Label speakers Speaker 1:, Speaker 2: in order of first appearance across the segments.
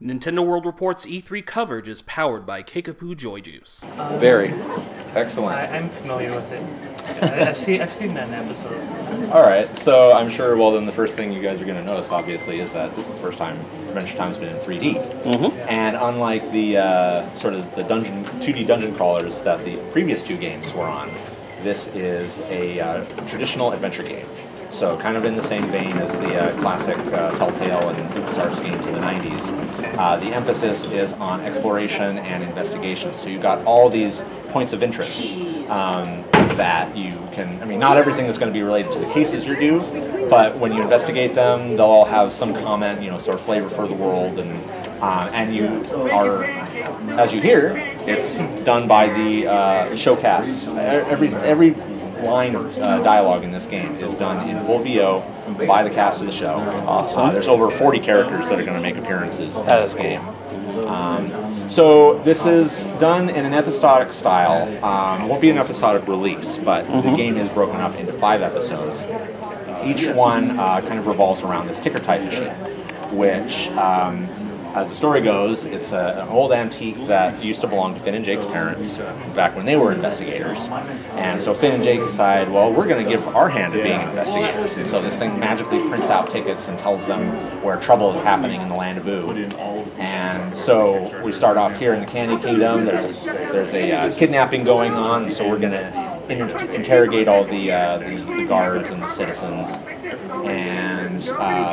Speaker 1: Nintendo World Report's E3 coverage is powered by Kickapoo Joy Juice.
Speaker 2: Very. Excellent.
Speaker 3: I'm familiar with it. I've seen that in episode.
Speaker 2: Alright, so I'm sure, well then the first thing you guys are going to notice, obviously, is that this is the first time Adventure Time's been in 3D. And unlike the sort of the 2D dungeon crawlers that the previous two games were on, this is a traditional adventure game. So kind of in the same vein as the classic Telltale and LucasArts games in the 90s. The emphasis is on exploration and investigation. So you've got all these points of interest that you can, I mean, not everything is going to be related to the cases you do, but when you investigate them, they'll all have some comment, you know, sort of flavor for the world, and you are, as you hear, it's done by the showcast. Every line of dialogue in this game is done in full VO by the cast of the show. Awesome. There's over 40 characters that are going to make appearances in this game. So this is done in an episodic style. It won't be an episodic release, but the game is broken up into 5 episodes. Each one kind of revolves around this ticker type machine, which, as the story goes, it's an old antique that used to belong to Finn and Jake's parents back when they were investigators. And so Finn and Jake decide, well, we're going to give our hand at being investigators. And so this thing magically prints out tickets and tells them where trouble is happening in the land of Ood. And so we start off here in the Candy Kingdom. There's a kidnapping going on, so we're going to interrogate all the guards and the citizens, and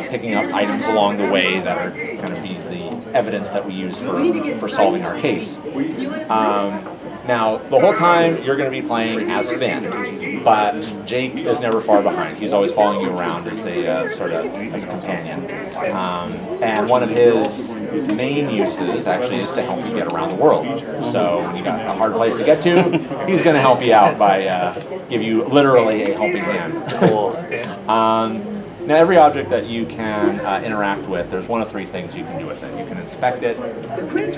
Speaker 2: picking up items along the way that are going to be the evidence that we use for solving our case. Now, the whole time you're going to be playing as Finn, but Jake is never far behind. He's always following you around as a sort of as a companion. And one of his main uses actually is to help you get around the world. So when you got a hard place to get to, he's going to help you out by give you literally a helping hand. Cool. Now, every object that you can interact with, there's one of 3 things you can do with it. You can inspect it,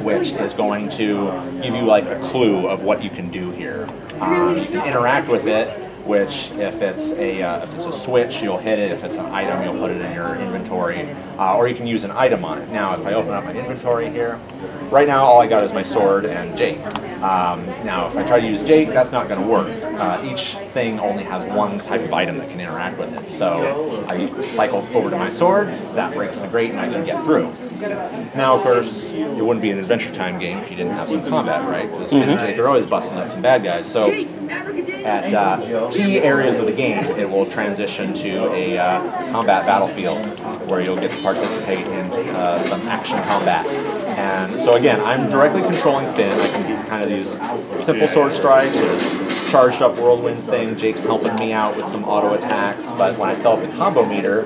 Speaker 2: which is going to give you like a clue of what you can do here. You can interact with it, which if it's a switch, you'll hit it. If it's an item, you'll put it in your inventory, or you can use an item on it. Now, if I open up my inventory here, right now all I got is my sword and Jake. Now, if I try to use Jake, that's not going to work. Each thing only has one type of item that can interact with it. So I cycle over to my sword, that breaks the grate, and I can get through. Now, of course, it wouldn't be an Adventure Time game if you didn't have some combat, right? Because Finn and Jake are always busting up some bad guys. So at key areas of the game, it will transition to a combat battlefield where you'll get to participate in some action combat. And so again, I'm directly controlling Finn. I can do kind of these simple sword strikes or this charged up whirlwind thing. Jake's helping me out with some auto attacks, but when I fill up the combo meter,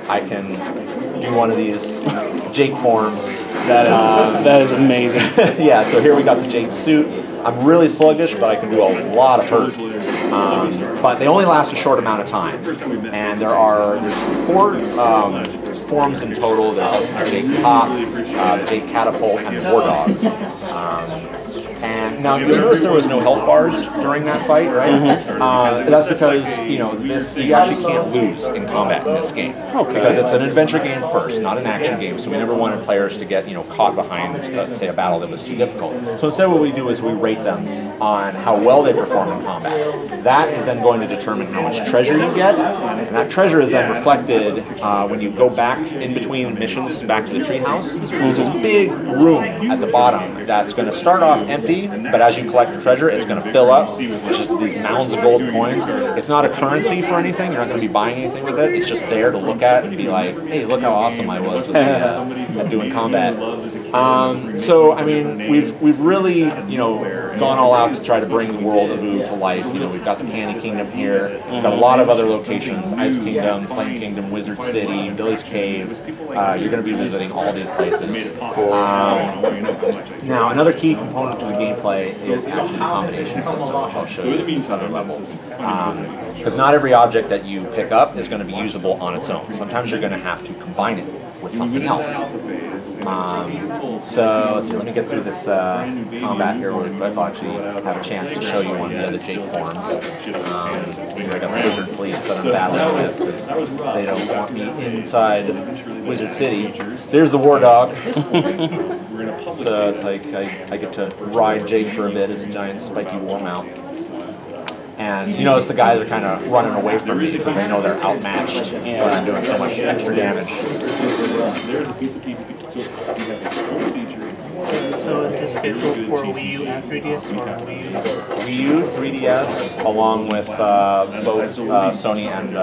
Speaker 2: I can do one of these Jake forms.
Speaker 3: That is amazing.
Speaker 2: Yeah, so here we got the Jake suit. I'm really sluggish, but I can do a lot of hurt. But they only last a short amount of time. And there's 4 forms in total. There's the Jake Pop, the Jake Catapult, and the War Dog. And now you'll notice there was no health bars during that fight, right? That's because you actually can't lose in combat in this game because it's an adventure game first, not an action game. So we never wanted players to get caught behind, say, a battle that was too difficult. So instead, what we do is we rate them on how well they perform in combat. That is then going to determine how much treasure you get, and that treasure is then reflected when you go back in between missions back to the treehouse. There's this big room at the bottom that's going to start off empty. But as you collect the treasure, it's going to fill up. It's just these mounds of gold coins. It's not a currency for anything. You're not going to be buying anything with it. It's just there to look at and be like, hey, look how awesome I was at doing combat. So, I mean, we've really, gone all out to try to bring the world of Ood to life. We've got the Candy Kingdom here. We've got a lot of other locations: Ice Kingdom, Flame Kingdom, Wizard City, Billy's Cave. You're going to be visiting all these places. Now, another key component to the gameplay is actually the combination system, which I'll show you at this other level. Because not every object that you pick up is going to be usable on its own. Sometimes you're going to have to combine it with something else. So let's see, let me get through this combat here real quick. I'll actually have a chance to show you one of the other Jake forms. Here I got the Wizard Police that I'm battling with because they don't want me inside Wizard City. So here's the War Dog. So it's like I get to ride Jake for a bit as a giant spiky war mount. And you notice the guys are kind of running away from me because they know they're outmatched when I'm doing so much extra damage.
Speaker 3: So is this scheduled for Wii U and 3DS or Wii U?
Speaker 2: Wii U, 3DS, along with both Sony and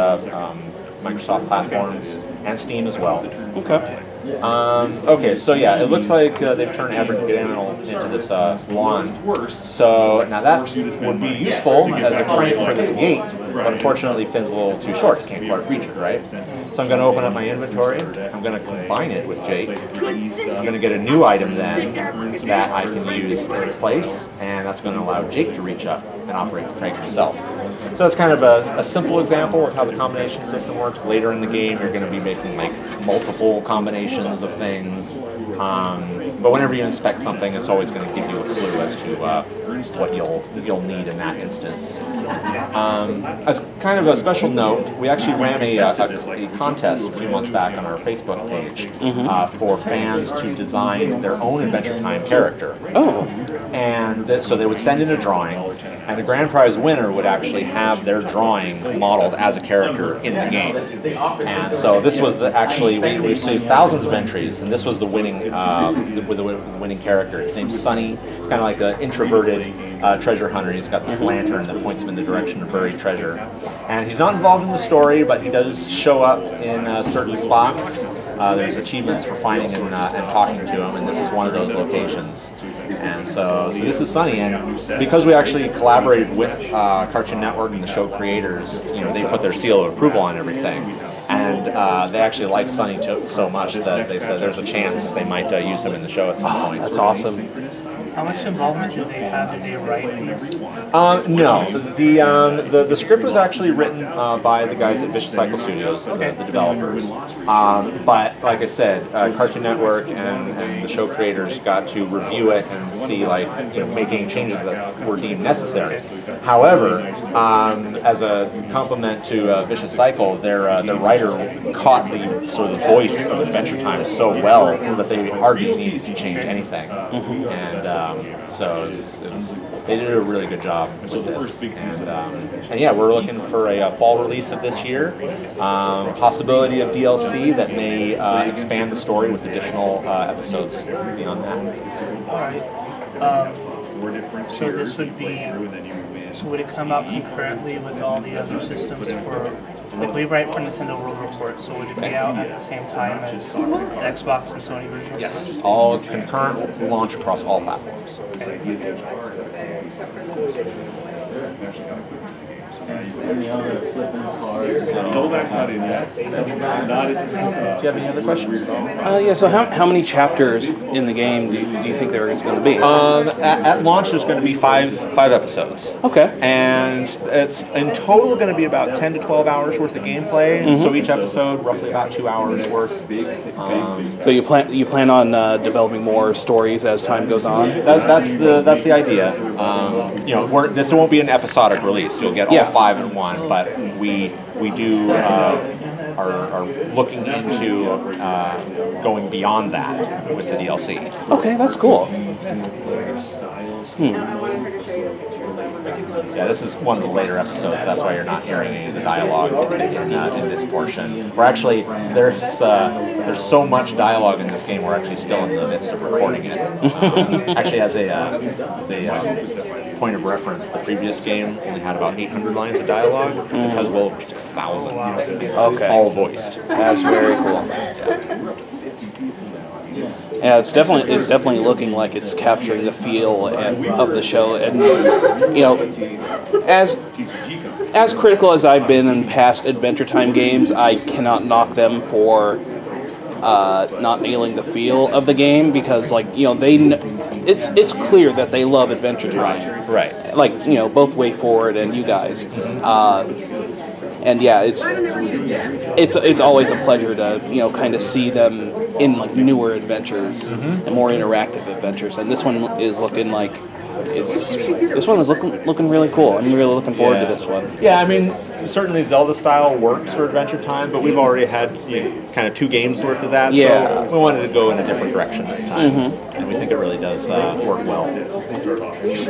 Speaker 2: Microsoft platforms, and Steam as well.
Speaker 4: Okay.
Speaker 2: Okay, so yeah, it looks like they've turned African Animal into this wand. So now that would be useful as a crank for this gate, but unfortunately Finn's a little too short. Can't quite reach it, right? So I'm going to open up my inventory. I'm going to combine it with Jake. I'm going to get a new item then that I can use in its place, and that's going to allow Jake to reach up and operate the crank himself. So that's kind of a simple example of how the combination system works. Later in the game, you're going to be making like multiple combinations of things, but whenever you inspect something, it's always going to give you a clue as to what you'll need in that instance. As kind of a special note, we actually ran a contest a few months back on our Facebook page for fans to design their own Adventure Time character.
Speaker 4: Oh.
Speaker 2: And so they would send in a drawing, and the grand prize winner would actually have their drawing modeled as a character in the game. And so this was actually, we received thousands of entries, and this was the winning winning character. His name's Sunny. He's kind of like an introverted treasure hunter. He's got this lantern that points him in the direction of buried treasure. And he's not involved in the story, but he does show up in certain spots. There's achievements for finding and talking to him, and this is one of those locations. And so this is Sunny, and because we actually collaborated with Cartoon Network and the show creators, you know, they put their seal of approval on everything, and they actually liked Sunny so much that they said there's a chance they might use him in the show at some point.
Speaker 4: That's awesome.
Speaker 3: How much involvement did they have? Did they write these?
Speaker 2: No, the script was actually written by the guys at Vicious Cycle Studios, the developers. But like I said, Cartoon Network and the show creators got to review it and see, like, you know, make any changes that were deemed necessary. However, as a compliment to Vicious Cycle, their writer caught the sort of voice of Adventure Time so well that they hardly needed to change anything. And so they did a really good job with this. And yeah, we're looking for a fall release of this year. Possibility of DLC that may expand the story with additional episodes beyond that.
Speaker 3: All right. So this would be. So would it come out concurrently with all the other systems for, like, we write for Nintendo World Report, so would it be out at the same time as the Xbox and Sony versions?
Speaker 2: Yes, all concurrent launch across all platforms.
Speaker 4: Any other flipping cards?
Speaker 2: Do you have any other questions?
Speaker 4: Yeah, so how many chapters in the game do you think there is going to be?
Speaker 2: At launch, there's going to be five episodes.
Speaker 4: Okay.
Speaker 2: And it's in total going to be about 10 to 12 hours worth of gameplay. So each episode, roughly about 2 hours worth.
Speaker 4: So you plan on developing more stories as time goes on?
Speaker 2: That's the idea. You know, this won't be an episodic release. You'll get all 5 in one, but we do are looking into going beyond that with the DLC.
Speaker 4: Okay, that's cool.
Speaker 2: Yeah, this is one of the later episodes. That's why you're not hearing any of the dialogue in this portion. We're actually there's so much dialogue in this game. We're actually still in the midst of recording it. Actually, as a point of reference, the previous game only had about 800 lines of dialogue. This has well over 6,000.
Speaker 4: Okay,
Speaker 2: all voiced.
Speaker 4: That's very cool. Yeah, it's definitely looking like it's capturing the feel of the show, and you know, as critical as I've been in past Adventure Time games, I cannot knock them for not nailing the feel of the game, because, like, you know, it's clear that they love Adventure Time,
Speaker 2: right?
Speaker 4: Like, you know, both Way Forward and you guys. And yeah, it's always a pleasure to, you know, kind of see them in like newer adventures and more interactive adventures. And this one is looking like this one is looking really cool. I'm really looking forward to this one.
Speaker 2: Yeah, I mean, certainly Zelda style works for Adventure Time, but we've already had kind of 2 games worth of that, so we wanted to go in a different direction this time, and we think it really does work well.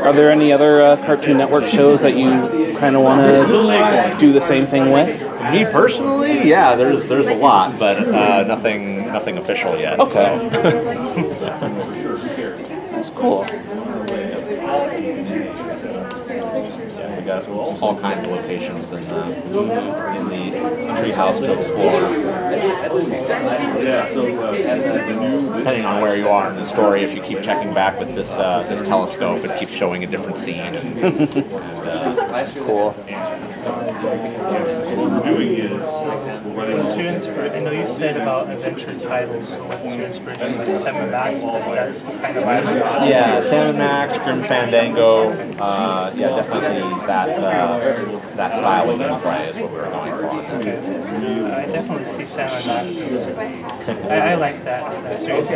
Speaker 4: Are there any other Cartoon Network shows that you kind of want to do the same thing with?
Speaker 2: Me personally, yeah, there's a lot, but nothing official yet.
Speaker 4: Okay. That's cool.
Speaker 2: We got all kinds of locations in the treehouse to explore. Depending on where you are in the story, if you keep checking back with this telescope, it keeps showing a different scene. And
Speaker 4: cool.
Speaker 3: What's your inspiration? I know you said about adventure titles, so what's your inspiration? Like Sam & Max, because that's the kind of island.
Speaker 2: Yeah, Sam & Max, Grim Fandango, yeah, definitely that style of gameplay is what we were going for on this.
Speaker 3: I definitely see Sam & Max. I like that series.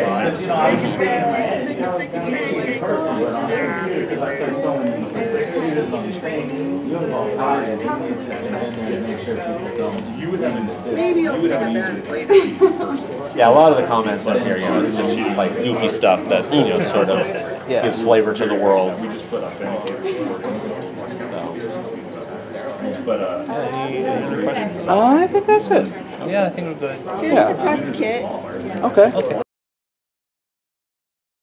Speaker 5: Maybe I'll take a bath later.
Speaker 2: Yeah, a lot of the comments in here, it's just like goofy stuff that sort of gives flavor to the world. Any other questions?
Speaker 4: I think that's it.
Speaker 3: Yeah, I think we're good.
Speaker 5: Here's the press kit.
Speaker 4: Okay.